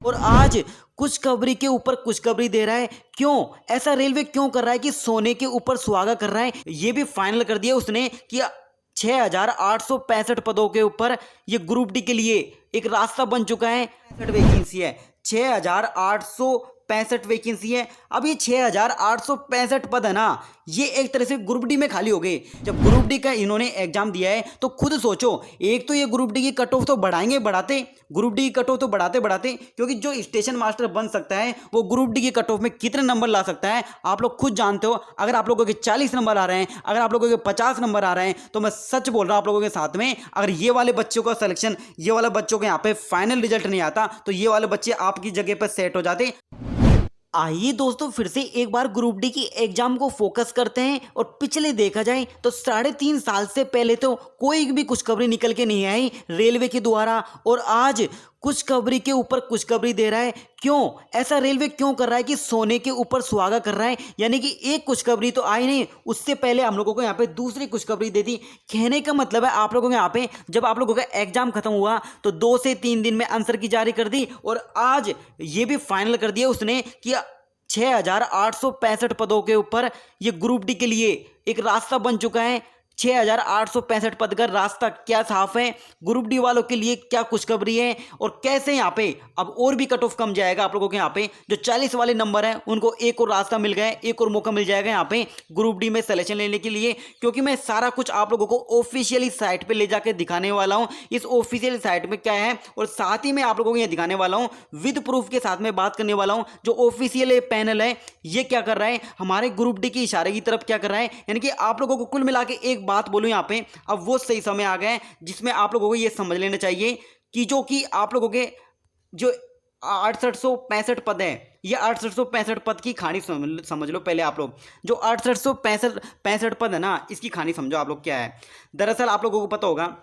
और आज खुशखबरी के ऊपर खुशखबरी दे रहा है। क्यों ऐसा रेलवे क्यों कर रहा है कि सोने के ऊपर सुहागा कर रहा है? ये भी फाइनल कर दिया उसने कि 6,865 पदों के ऊपर ये ग्रुप डी के लिए एक रास्ता बन चुका है। 65 वैकेंसी है, 6,865 वैकेंसी है। अब ये 6,865 पद है ना, ये एक तरह से ग्रुप डी में खाली हो गए। जब ग्रुप डी का इन्होंने एग्जाम दिया है तो खुद सोचो, एक तो ये ग्रुप डी की कट ऑफ तो बढ़ाएंगे बढ़ाते, ग्रुप डी की कट ऑफ तो बढ़ाते बढ़ाते, क्योंकि जो स्टेशन मास्टर बन सकता है वो ग्रुप डी की कट ऑफ में कितने नंबर ला सकता है आप लोग खुद जानते हो। अगर आप लोगों के 40 नंबर आ रहे हैं, अगर आप लोगों के 50 नंबर आ रहे हैं, तो मैं सच बोल रहा हूं आप लोगों के साथ में, अगर ये वाले बच्चों का सिलेक्शन, ये वाले बच्चों के यहाँ पे फाइनल रिजल्ट नहीं आता तो ये वाले बच्चे आपकी जगह पर सेट हो जाते। आइए दोस्तों फिर से एक बार ग्रुप डी की एग्जाम को फोकस करते हैं और पिछले देखा जाए तो 3.5 साल से पहले तो कोई भी खुशखबरी निकल के नहीं आई रेलवे के द्वारा, और आज खुशखबरी के ऊपर खुशखबरी दे रहा है। क्यों ऐसा रेलवे क्यों कर रहा है कि सोने के ऊपर सुहागा कर रहा है? यानी कि एक खुशखबरी तो आई नहीं, उससे पहले हम लोगों को यहाँ पे दूसरी खुशखबरी दे दी। कहने का मतलब है आप लोगों के यहाँ पे जब आप लोगों का एग्जाम खत्म हुआ तो 2 से 3 दिन में आंसर की जारी कर दी, और आज ये भी फाइनल कर दिया उसने कि 6,865 पदों के ऊपर ये ग्रुप डी के लिए एक रास्ता बन चुका है। 6,865 पद का रास्ता क्या साफ है? ग्रुप डी वालों के लिए क्या खुशखबरी है? और कैसे यहाँ पे अब और भी कट ऑफ कम जाएगा आप लोगों के यहाँ पे जो 40 वाले नंबर हैं उनको एक और रास्ता मिल गया, एक और मौका मिल जाएगा यहाँ पे ग्रुप डी में सिलेक्शन लेने के लिए। क्योंकि मैं सारा कुछ आप लोगों को ऑफिशियली साइट पे ले जाकर दिखाने वाला हूँ, इस ऑफिशियल साइट में क्या है, और साथ ही मैं आप लोगों को ये दिखाने वाला हूँ विद प्रूफ के साथ में बात करने वाला हूँ जो ऑफिशियल पैनल है ये क्या कर रहा है, हमारे ग्रुप डी के इशारे की तरफ क्या कर रहा है। यानी कि आप लोगों को कुल मिला के एक बात बोलूं यहाँ पे, अब वो सही समय आ गया है जिसमें आप लोगों को ये समझ लेना चाहिए कि जो कि आप लोगों के जो 6865 पद है, ये 6865 पद की कहानी समझ लो पहले आप लोग। जो 6865 पद है ना, इसकी कहानी समझो आप लोग क्या है। दरअसल आप लोगों को पता होगा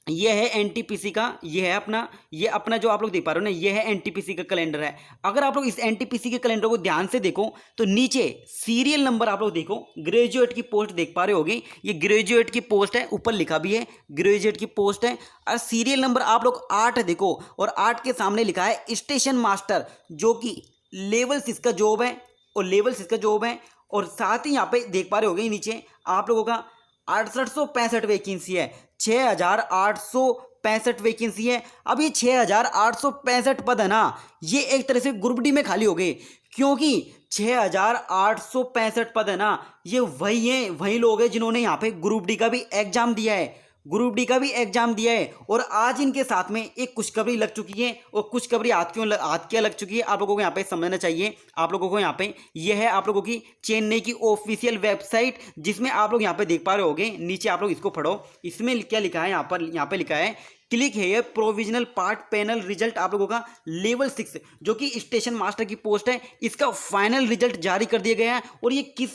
ये है एनटीपीसी का, ये है अपना, ये अपना जो आप लोग देख पा रहे हो ना, ये है एनटीपीसी का कैलेंडर है। अगर आप लोग इस एनटीपीसी के कैलेंडर को ध्यान से देखो तो नीचे सीरियल नंबर आप लोग देखो, ग्रेजुएट की पोस्ट देख पा रहे होगे, ये ग्रेजुएट की पोस्ट है, ऊपर लिखा भी है ग्रेजुएट की पोस्ट है। और सीरियल नंबर आप लोग 8 देखो, और 8 के सामने लिखा है स्टेशन मास्टर, जो कि लेवल 6 का जॉब है, और लेवल 6 का जॉब है। और साथ ही यहाँ पे देख पा रहे होगे नीचे आप लोगों का 6865 वैकेंसी है, 6,865 वैकेंसी है। अब ये 6,865 पद है ना, ये एक तरह से ग्रुप डी में खाली हो गए, क्योंकि 6,865 पद है ना, ये वही लोग हैं जिन्होंने यहाँ पे ग्रुप डी का भी एग्जाम दिया है, ग्रुप डी का भी एग्जाम दिया है। और आज इनके साथ में एक खुशखबरी लग चुकी है, और खुशखबरी हाथ क्या लग चुकी है आप लोगों को यहाँ पे समझना चाहिए। आप लोगों को यहाँ पे यह है आप लोगों की चेन्नई की ऑफिशियल वेबसाइट, जिसमें आप लोग यहाँ पे देख पा रहे होगे, नीचे आप लोग इसको पढ़ो, इसमें क्या लिखा है, यहाँ पे लिखा है क्लिक है प्रोविजनल पार्ट पैनल रिजल्ट आप लोगों का लेवल 6 जो कि स्टेशन मास्टर की पोस्ट है, इसका फाइनल रिजल्ट जारी कर दिया गया है। और ये किस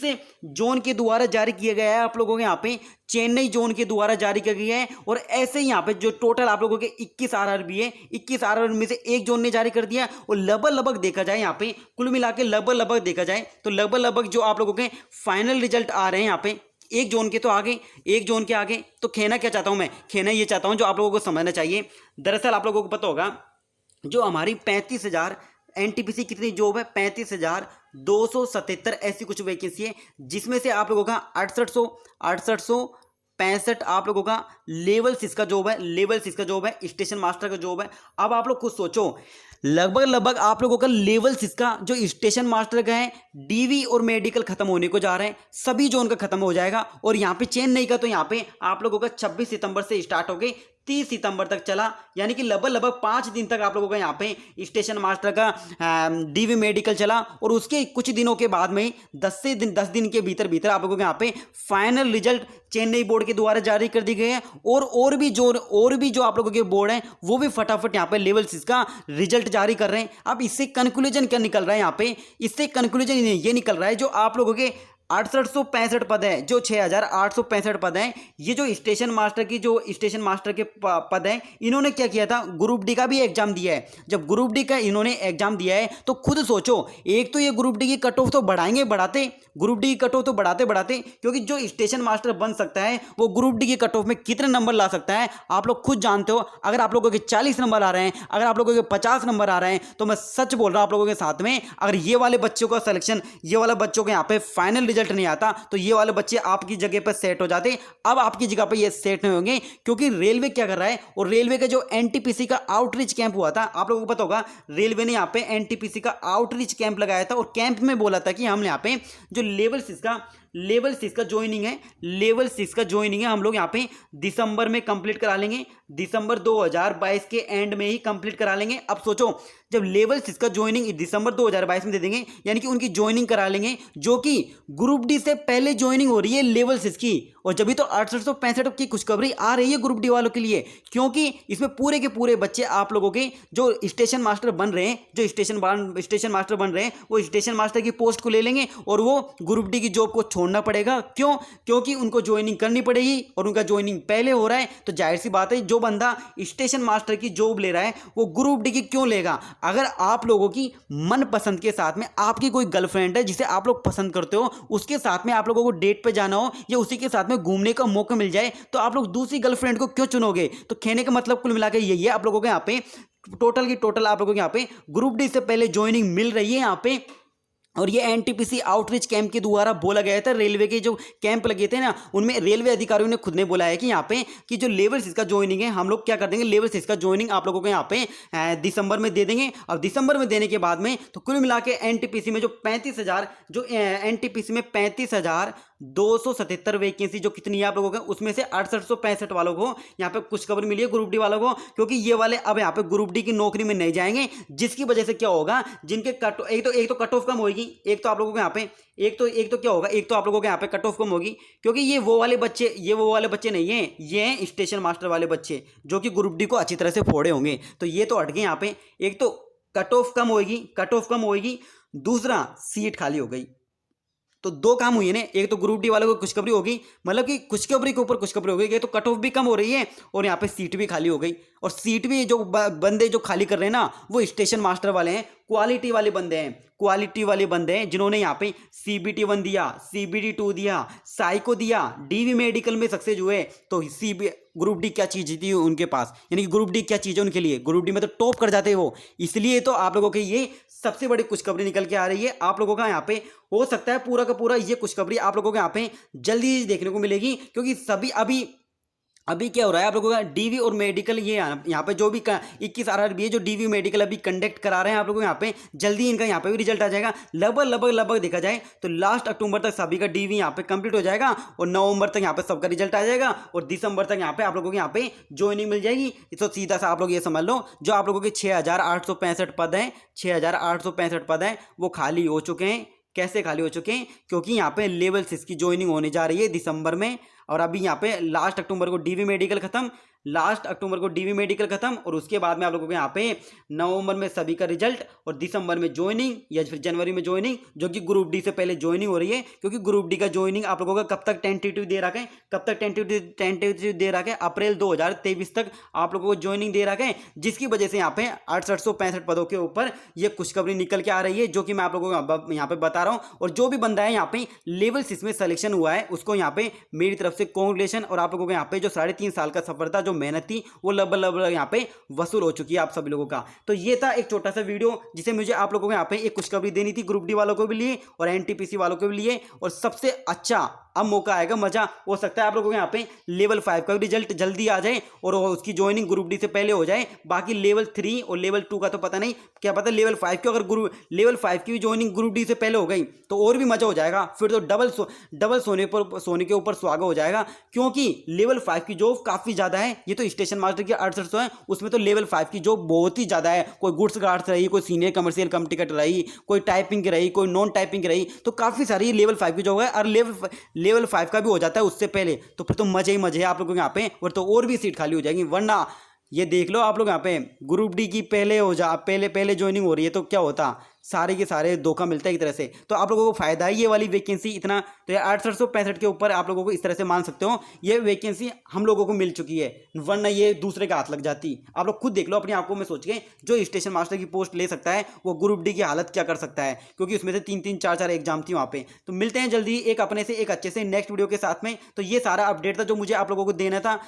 जोन के द्वारा जारी किया गया है आप लोगों के यहाँ पे चेन्नई जोन के द्वारा जारी किया गया है। और ऐसे ही यहाँ पे जो टोटल आप लोगों के 21 आरआरबी है, 21 आरआरबी में से एक जोन ने जारी कर दिया। और लगभग देखा जाए यहाँ पे कुल मिला के लगभग देखा जाए तो लगभग जो आप लोगों के फाइनल रिजल्ट आ रहे हैं यहाँ पे एक जोन के तो आगे, एक जोन के आगे। तो कहना क्या चाहता हूं मैं, कहना ये चाहता हूं जो आप लोगों को समझना चाहिए। दरअसल आप लोगों को पता होगा जो हमारी 35,000 एनटीपीसी कितनी जॉब है, 35,277 ऐसी कुछ वैकेंसी है, जिसमें से आप लोगों का 6865 आप लोगों का लेवल 6 का जॉब है, लेवल 6 का जॉब है, स्टेशन मास्टर का जॉब है। अब आप लोग खुद सोचो, लगभग आप लोगों का लेवल 6 का जो स्टेशन मास्टर का है, डीवी और मेडिकल खत्म होने को जा रहे हैं, सभी जोन का खत्म हो जाएगा। और यहाँ पे चेन्नई का तो यहाँ पे आप लोगों का 26 सितंबर से स्टार्ट हो गई, 30 सितंबर तक चला, यानी कि लगभग 5 दिन तक आप लोगों का यहाँ पे स्टेशन मास्टर का डीवी मेडिकल चला। और उसके कुछ दिनों के बाद में 10 दिन के भीतर आप लोगों के यहाँ पे फाइनल रिजल्ट चेन्नई बोर्ड के द्वारा जारी कर दी गई है। और भी जो आप लोगों के बोर्ड हैं वो भी फटाफट यहाँ पे लेवल 6 का रिजल्ट जारी कर रहे हैं। अब इससे कंक्लूजन क्या निकल रहा है यहाँ पे, इससे कंक्लूजन ये निकल रहा है जो आप लोगों के 6865 पद है, जो 6865 पद हैं, ये जो स्टेशन मास्टर के पद हैं, इन्होंने क्या किया था, ग्रुप डी का भी एग्जाम दिया है। जब ग्रुप डी का इन्होंने एग्जाम दिया है तो खुद सोचो, एक तो ये ग्रुप डी की कट ऑफ तो बढ़ाएंगे बढ़ाते, ग्रुप डी की कट ऑफ तो बढ़ाते बढ़ाते, क्योंकि जो स्टेशन मास्टर बन सकता है वो ग्रुप डी की कट ऑफ में कितने नंबर ला सकता है आप लोग खुद जानते हो। अगर आप लोगों के 40 नंबर आ रहे हैं, अगर आप लोगों के 50 नंबर आ रहे हैं, तो मैं सच बोल रहा हूं आप लोगों के साथ में, अगर ये वाले बच्चों का सिलेक्शन, ये वाले बच्चों के यहाँ पे फाइनल रिजल्ट नहीं आता, तो ये वाले बच्चे आपकी जगह पर सेट हो जाते। अब आपकी जगह पर ये सेट नहीं होंगे, क्योंकि रेलवे क्या कर रहा है, और रेलवे का जो एनटीपीसी का आउटरीच कैंप हुआ था, आप लोगों को पता होगा, रेलवे ने यहाँ पे एनटीपीसी का आउटरीच कैंप लगाया था, और कैंप में बोला था कि हम यहाँ पे जो लेवल 6 का ज्वाइनिंग है, लेवल 6 का ज्वाइनिंग है, हम लोग यहाँ पे दिसंबर में कंप्लीट करा लेंगे, दिसंबर 2022 के एंड में ही कंप्लीट करा लेंगे। अब सोचो, जब लेवल 6 का ज्वाइनिंग दिसंबर 2022 में दे देंगे, यानी कि उनकी ज्वाइनिंग करा लेंगे, जो कि ग्रुप डी से पहले ज्वाइनिंग हो रही है लेवल 6 की, और जब भी तो 6865 की खुशखबरी आ रही है ग्रुप डी वालों के लिए, क्योंकि इसमें पूरे के पूरे बच्चे आप लोगों के जो स्टेशन मास्टर बन रहे हैं, जो स्टेशन मास्टर बन रहे हैं, वो स्टेशन मास्टर की पोस्ट को ले लेंगे, और वो ग्रुप डी की जॉब को छोड़ना पड़ेगा। क्यों? क्योंकि उनको ज्वाइनिंग करनी पड़ेगी, और उनका ज्वाइनिंग पहले हो रहा है, तो जाहिर सी बात है जो बंदा स्टेशन मास्टर की जॉब ले रहा है वो ग्रुप डी की क्यों लेगा। अगर आप लोगों की मनपसंद के साथ में आपकी कोई गर्लफ्रेंड है जिसे आप लोग पसंद करते हो, उसके साथ में आप लोगों को डेट पे जाना हो, या उसी के साथ में घूमने का मौका मिल जाए, तो आप लोग दूसरी गर्लफ्रेंड को क्यों चुनोगे। तो कहने का मतलब कुल मिलाकर यही है, आप लोगों को यहाँ पे टोटल की टोटल आप लोगों को यहाँ पे ग्रुप डी से पहले ज्वाइनिंग मिल रही है यहाँ पे। और ये एनटीपीसी आउटरीच कैंप के द्वारा बोला गया था, रेलवे के जो कैंप लगे थे ना, उनमें रेलवे अधिकारियों ने खुद ने बोला है कि यहाँ पे कि जो लेवल 6 का ज्वाइनिंग है, हम लोग क्या कर देंगे, लेवल 6 का ज्वाइनिंग आप लोगों को यहाँ पे दिसंबर में दे देंगे। और दिसंबर में देने के बाद में तो कुल मिला के एनटीपीसी में जो 35,000 जो एनटीपीसी में 35,277 वैकेंसी जो कितनी है आप लोगों को, उसमें से 6865 वालों को यहाँ पे कुछ खबर मिली है ग्रुप डी वालों को, क्योंकि ये वाले अब यहाँ पे ग्रुप डी की नौकरी में नहीं जाएंगे, जिसकी वजह से क्या होगा, जिनके एक तो कट ऑफ कम होगी, एक तो आप लोगों को यहाँ पे एक तो क्या होगा, एक तो आप लोगों के यहाँ पे कट ऑफ कम होगी, क्योंकि ये वो वाले बच्चे नहीं हैं, ये हैं स्टेशन मास्टर वाले बच्चे जो कि ग्रुप डी को अच्छी तरह से फोड़े होंगे। तो ये तो हट गए यहाँ पे, एक तो कट ऑफ कम होगी, दूसरा सीट खाली हो गई। तो दो काम हुए ना, एक तो ग्रुप डी वालों को खुशखबरी होगी, मतलब कि खुशखबरी के ऊपर खुशखबरी हो गई, ये तो कट ऑफ भी कम हो रही है और यहाँ पे सीट भी खाली हो गई। और सीट भी जो बंदे जो खाली कर रहे हैं ना, वो स्टेशन मास्टर वाले हैं, क्वालिटी वाले बंदे हैं जिन्होंने यहाँ पे CBT 1 दिया, CBT 2 दिया, साइको दिया, डीवी मेडिकल में सक्सेस हुए। तो ग्रुप डी क्या चीज़ थी उनके पास, यानी कि ग्रुप डी क्या चीज़ है उनके लिए, ग्रुप डी में तो टॉप कर जाते हैं वो। इसलिए तो आप लोगों के ये सबसे बड़ी खुशखबरी निकल के आ रही है। आप लोगों का यहाँ पे हो सकता है पूरा का पूरा ये खुशखबरी आप लोगों को यहाँ पे जल्दी देखने को मिलेगी, क्योंकि सभी अभी क्या हो रहा है आप लोगों का डीवी और मेडिकल, ये यहाँ पे जो भी 21 RRB है जो डीवी मेडिकल अभी कंडक्ट करा रहे हैं आप लोगों को, यहाँ पे जल्दी इनका यहाँ पे भी रिजल्ट आ जाएगा। लगभग देखा जाए तो लास्ट अक्टूबर तक सभी का डीवी यहाँ पे कंप्लीट हो जाएगा, और नवंबर तक यहाँ पे सबका रिजल्ट आ जाएगा, और दिसंबर तक यहाँ पे आप लोगों को यहाँ पे ज्वाइनिंग मिल जाएगी। तो सीधा सा आप लोग ये समझ लो, जो आप लोगों के 6865 पद हैं, 6865 पद हैं, वो खाली हो चुके हैं। कैसे खाली हो चुके हैं? क्योंकि यहाँ पे लेवल 6 की ज्वाइनिंग होने जा रही है दिसंबर में, और अभी यहाँ पे लास्ट अक्टूबर को डीवी मेडिकल खत्म, और उसके बाद में आप लोगों को यहाँ पे नवंबर में सभी का रिजल्ट, और दिसंबर में ज्वाइनिंग या फिर जनवरी में ज्वाइनिंग, जो कि ग्रुप डी से पहले ज्वाइनिंग हो रही है। क्योंकि ग्रुप डी का ज्वाइनिंग आप लोगों का कब तक टेंटेटिव दे रखा है, अप्रैल 2023 तक आप लोगों को ज्वाइनिंग दे रखा है, जिसकी वजह से यहाँ पे 6865 पदों के ऊपर ये खुशखबरी निकल के आ रही है, जो कि मैं आप लोगों को यहाँ पे बता रहा हूँ। और जो भी बंदा है यहाँ पे लेवल 6 में सिलेक्शन हुआ है, उसको यहाँ पे मेरी तरफ से कांग्रेचुलेशन। और आप लोगों को यहाँ पे जो 3.5 साल का सफर था, जो मेहनत थी, वो लगभग यहाँ पे वसूल हो चुकी है आप सभी लोगों का। तो ये था एक छोटा सा वीडियो जिसे मुझे आप लोगों को यहाँ पे एक खुशखबरी देनी थी, ग्रुप डी वालों को भी लिए और एनटीपीसी वालों को भी लिए। और सबसे अच्छा अब मौका आएगा, मजा हो सकता है आप लोगों को यहाँ पे लेवल 5 का रिजल्ट जल्दी आ जाए और उसकी ज्वाइनिंग ग्रुप डी से पहले हो जाए। बाकी लेवल 3 और लेवल 2 का तो पता नहीं, क्या पता लेवल 5 की अगर लेवल 5 की भी ज्वाइनिंग ग्रुप डी से पहले हो गई तो और भी मजा हो जाएगा। फिर तो डबल सोने के ऊपर सुहागा हो जाएगा, क्योंकि लेवल 5 की जॉब काफी ज्यादा है। ये तो स्टेशन मास्टर की 6800 है, उसमें तो लेवल 5 की जॉब बहुत ही ज्यादा है। कोई गुड्स गार्ड्स रही, कोई सीनियर कमर्शियल कम टिकट रही, कोई टाइपिंग की रही, कोई नॉन टाइपिंग की रही, तो काफी सारी लेवल 5 की जॉब है। और लेवल 5 का भी हो जाता है उससे पहले, तो फिर तो मजे ही मजे है आप लोगों के यहाँ पे, और तो और भी सीट खाली हो जाएगी। वरना ये देख लो आप लोग यहाँ पे ग्रुप डी की पहले ज्वाइनिंग हो रही है तो क्या होता, सारे के सारे धोखा मिलता है एक तरह से। तो आप लोगों को फायदा है ये वाली वैकेंसी इतना, तो ये 6865 के ऊपर आप लोगों को इस तरह से मान सकते हो ये वैकेंसी हम लोगों को मिल चुकी है, वरना ये दूसरे का हाथ लग जाती। आप लोग खुद देख लो अपनी आंखों में सोच के, जो स्टेशन मास्टर की पोस्ट ले सकता है वो ग्रुप डी की हालत क्या कर सकता है, क्योंकि उसमें से 3-3 4-4 एग्जाम थी वहाँ पे। तो मिलते हैं जल्दी एक अपने से एक अच्छे से नेक्स्ट वीडियो के साथ में। तो ये सारा अपडेट था जो मुझे आप लोगों को देना था।